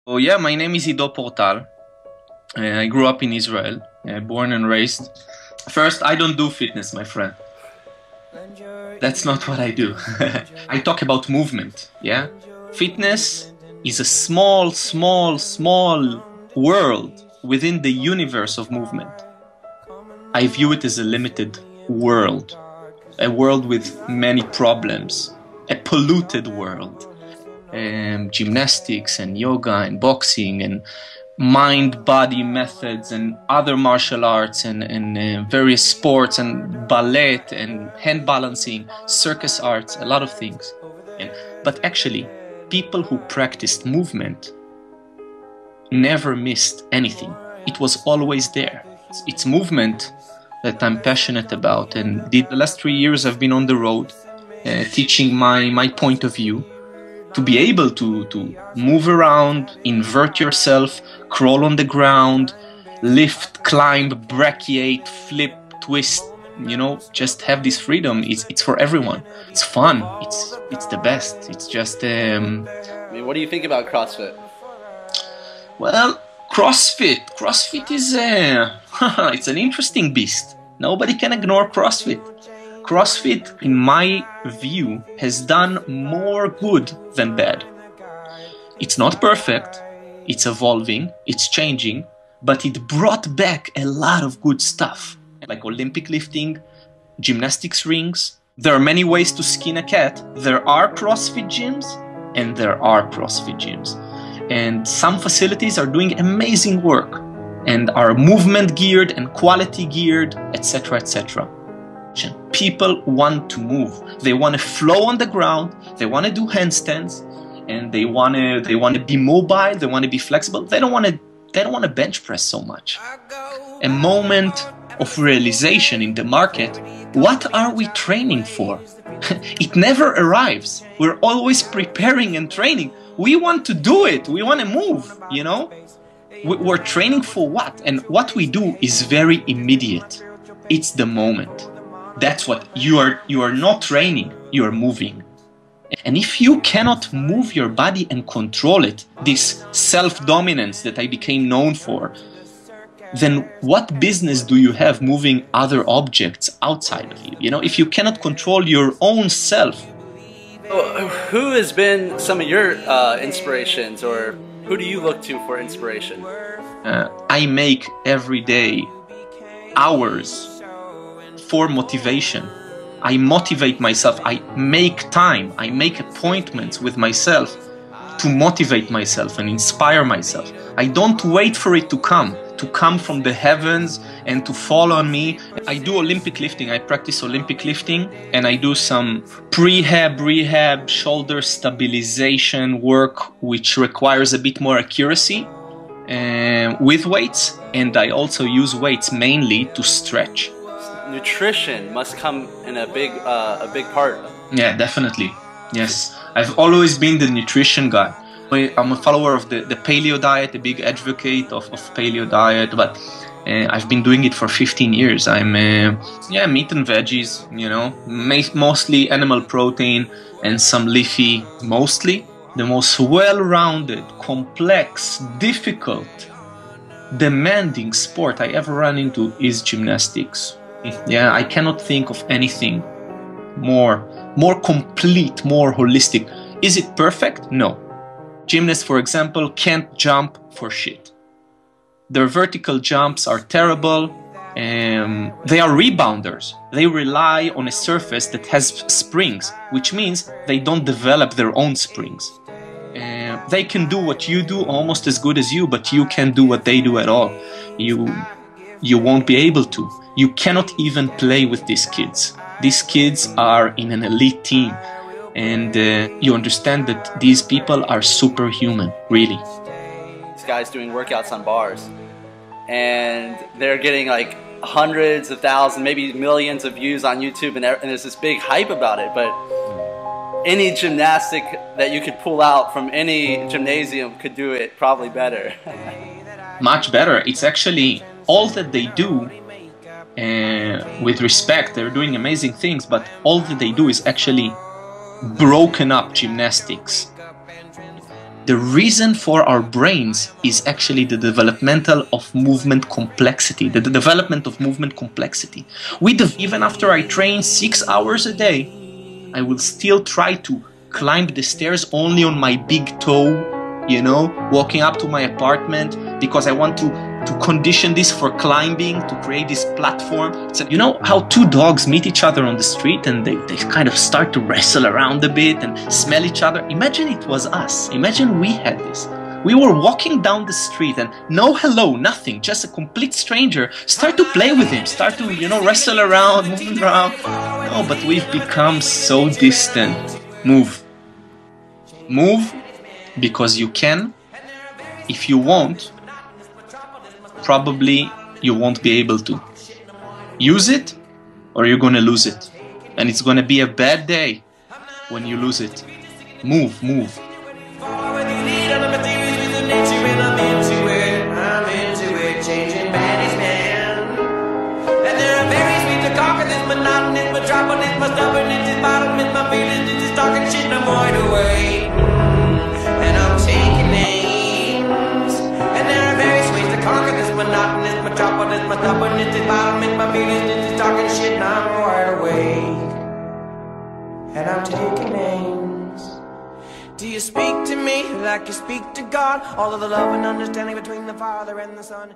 Oh yeah, my name is Ido Portal. I grew up in Israel, born and raised. First, I don't do fitness, my friend. That's not what I do. I talk about movement, yeah? Fitness is a small world within the universe of movement. I view it as a limited world, a world with many problems, a polluted world. Gymnastics and yoga and boxing and mind-body methods and other martial arts and various sports and ballet and hand balancing, circus arts, a lot of things. But actually, people who practiced movement never missed anything. It was always there. It's movement that I'm passionate about, and the last 3 years I've been on the road teaching my point of view. To be able to move around, invert yourself, crawl on the ground, lift, climb, brachiate, flip, twist, you know, just have this freedom. It's for everyone. It's fun. It's the best. It's just... I mean, what do you think about CrossFit? Well, CrossFit is it's an interesting beast. Nobody can ignore CrossFit. CrossFit, in my view, has done more good than bad. It's not perfect, it's evolving, it's changing, but it brought back a lot of good stuff, like Olympic lifting, gymnastics rings. There are many ways to skin a cat. There are CrossFit gyms, and there are CrossFit gyms. And some facilities are doing amazing work, and are movement geared and quality geared, etc., etc. People want to move. They want to flow on the ground. They want to do handstands, and they want to be mobile. They want to be flexible. They don't want to bench press so much. A moment of realization in the market. What are we training for? It never arrives. We're always preparing and training. We want to do it. We want to move. You know, we're training for what? And what we do is very immediate. It's the moment. That's what you are not training, you are moving. And if you cannot move your body and control it, this self-dominance that I became known for, then what business do you have moving other objects outside of you? You know, if you cannot control your own self. Who has been some of your inspirations, or who do you look to for inspiration? I make every day hours for motivation. I motivate myself. I make time. I make appointments with myself to motivate myself and inspire myself. I don't wait for it to come from the heavens and to fall on me. I do Olympic lifting. I practice Olympic lifting, and I do some rehab, shoulder stabilization work, which requires a bit more accuracy with weights. And I also use weights mainly to stretch. Nutrition must come in a big part. Yeah, definitely. Yes, I've always been the nutrition guy. I'm a follower of the paleo diet, a big advocate of paleo diet, but I've been doing it for 15 years. I'm meat and veggies, you know, mostly animal protein and some leafy, mostly. The most well-rounded, complex, difficult, demanding sport I ever run into is gymnastics. Yeah, I cannot think of anything more complete, more holistic. Is it perfect? No. Gymnasts, for example, can't jump for shit. Their vertical jumps are terrible. They are rebounders. They rely on a surface that has springs, which means they don't develop their own springs. They can do what you do almost as good as you, but you can't do what they do at all. You won't be able to. You cannot even play with these kids. These kids are in an elite team, and you understand that these people are superhuman, really. These guys doing workouts on bars, and they're getting like hundreds of thousands, maybe millions of views on YouTube, and there's this big hype about it, but any gymnastic that you could pull out from any gymnasium could do it probably better. Much better. It's actually all that they do. With respect, they're doing amazing things, but all that they do is actually broken up gymnastics. The reason for our brains is actually the developmental of movement complexity, the development of movement complexity. Even after I train 6 hours a day, I will still try to climb the stairs only on my big toe, you know, walking up to my apartment, because I want to condition this for climbing, to create this platform. So, you know how two dogs meet each other on the street and they kind of start to wrestle around a bit and smell each other? Imagine it was us. Imagine we had this. We were walking down the street and no hello, nothing, just a complete stranger. Start to play with him, start to, you know, wrestle around, moving around. No, but we've become so distant. Move. Move because you can. If you won't, probably you won't be able to. Use it or you're gonna lose it. And it's gonna be a bad day when you lose it. Move, move. And I'm taking names. Do you speak to me like you speak to God? All of the love and understanding between the Father and the Son.